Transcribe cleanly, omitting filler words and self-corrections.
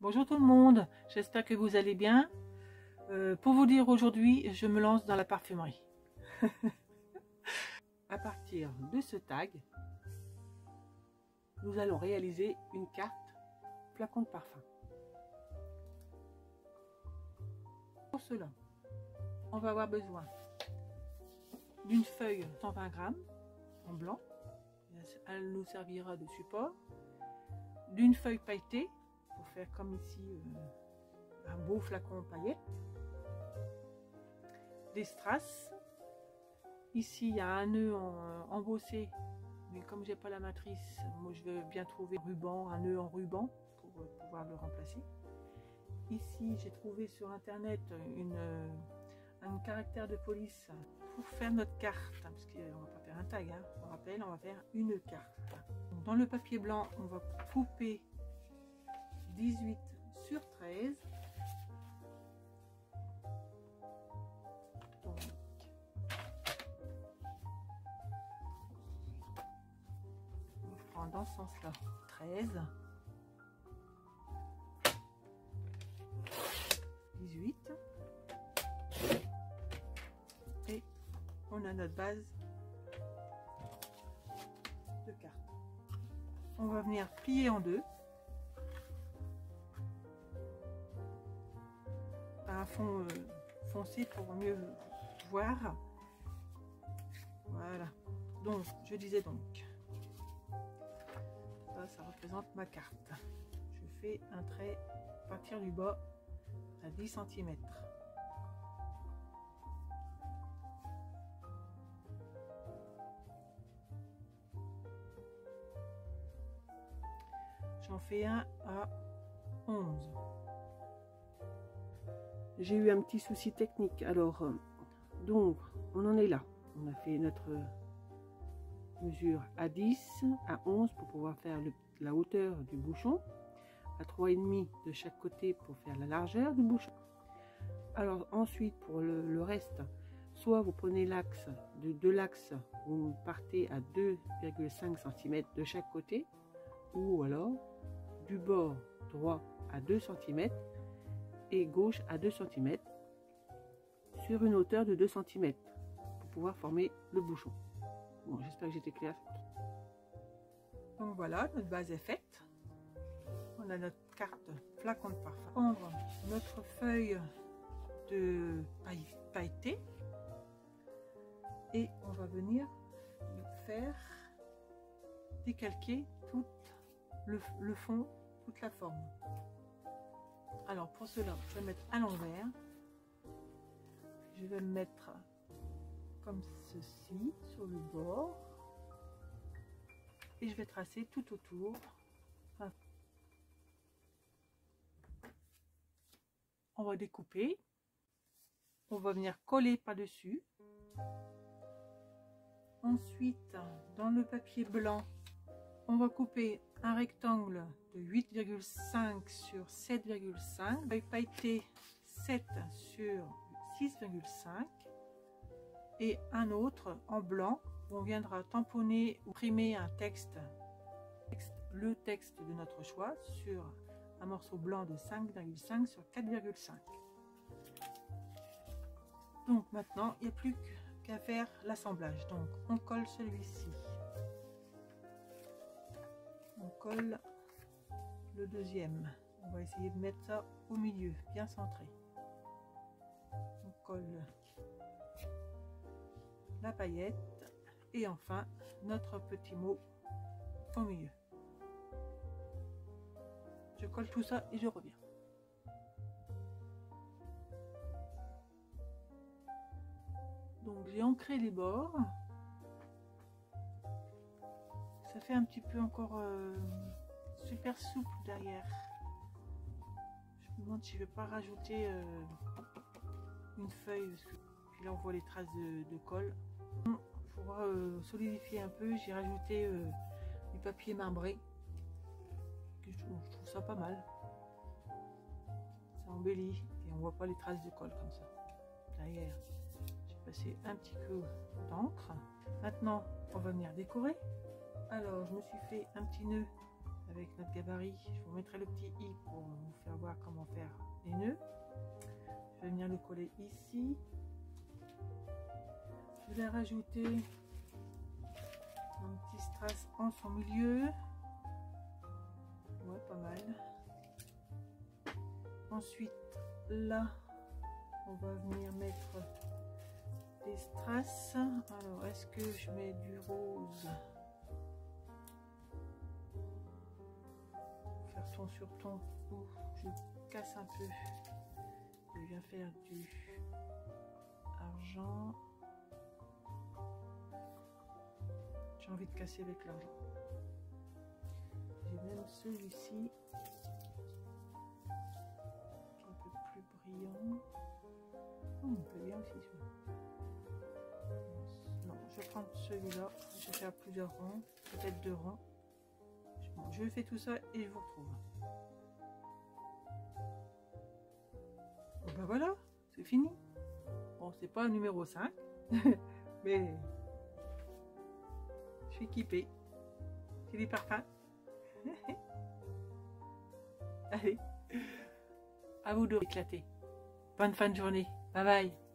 Bonjour tout le monde, j'espère que vous allez bien. Pour vous dire aujourd'hui, je me lance dans la parfumerie. À partir de ce tag, nous allons réaliser une carte flacon de parfum. Pour cela, on va avoir besoin d'une feuille 120 grammes en blanc, elle nous servira de support, d'une feuille pailletée pour faire comme ici un beau flacon paillettes, des strass. Ici il y a un nœud embossé, mais comme j'ai pas la matrice, moi je vais bien trouver un nœud en ruban pour pouvoir le remplacer. Ici j'ai trouvé sur internet un caractère de police pour faire notre carte, parce qu'on va pas faire un tag, hein. On rappelle, on va faire une carte. Dans le papier blanc, on va couper 18 sur 13. Donc, on prend dans ce sens-là 13, 18, et on a notre base de carte. On va venir plier en deux à un fond foncé pour mieux voir. Voilà, donc je disais donc ça représente ma carte. Je fais un trait à partir du bas à 10 cm. J'en fais un à 11. J'ai eu un petit souci technique, alors donc on en est là. On a fait notre mesure à 10, à 11 pour pouvoir faire la hauteur du bouchon, à 3,5 de chaque côté pour faire la largeur du bouchon. Alors ensuite pour le reste, soit vous prenez l'axe, de l'axe vous partez à 2,5 cm de chaque côté, ou alors du bord droit à 2 cm et gauche à 2 cm sur une hauteur de 2 cm pour pouvoir former le bouchon. Bon, j'espère que j'étais claire. Donc voilà, notre base est faite. On a notre carte flacon de parfum. Prendre notre feuille de pailleté et on va venir faire décalquer tout le fond, toute la forme. Alors pour cela, je vais mettre à l'envers. Je vais me mettre comme ceci sur le bord et je vais tracer tout autour. On va découper, on va venir coller par dessus. Ensuite, dans le papier blanc, on va couper un rectangle de 8,5 sur 7,5, feuille pailletée 7 sur 6,5 et un autre en blanc où on viendra tamponner ou imprimer un texte, le texte de notre choix sur un morceau blanc de 5,5 sur 4,5. Donc maintenant il n'y a plus qu'à faire l'assemblage. Donc on colle celui-ci, on colle le deuxième, on va essayer de mettre ça au milieu, bien centré. On colle la paillette et enfin notre petit mot au milieu. Je colle tout ça et je reviens. Donc j'ai ancré les bords. Ça fait un petit peu encore super souple derrière. Je me demande si je vais pas rajouter une feuille, parce que puis là on voit les traces de colle. Pour solidifier un peu, j'ai rajouté du papier marbré. Je trouve ça pas mal. Ça embellit et on voit pas les traces de colle comme ça. Derrière, j'ai passé un petit peu d'encre. Maintenant, on va venir décorer. Alors, je me suis fait un petit nœud avec notre gabarit. Je vous mettrai le petit i pour vous faire nœud. Je vais venir le coller ici. Je vais rajouter un petit strass en son milieu. Ouais, pas mal. Ensuite, là, on va venir mettre des strass. Alors, est-ce que je mets du rose? Faire ton sur ton. Oh, je casse un peu. Je viens faire du argent. J'ai envie de casser avec l'argent. J'ai même celui-ci qui est un peu plus brillant. Oh, on peut bien aussi celui-là. Non, je vais prendre celui-là. Je vais faire plusieurs ronds, peut-être 2 ronds. Bon, je fais tout ça et je vous retrouve. Bon ben voilà, c'est fini. Bon, c'est pas un numéro 5, mais je suis équipée. J'ai des parfums. Allez, à vous de éclater. Bonne fin de journée. Bye bye.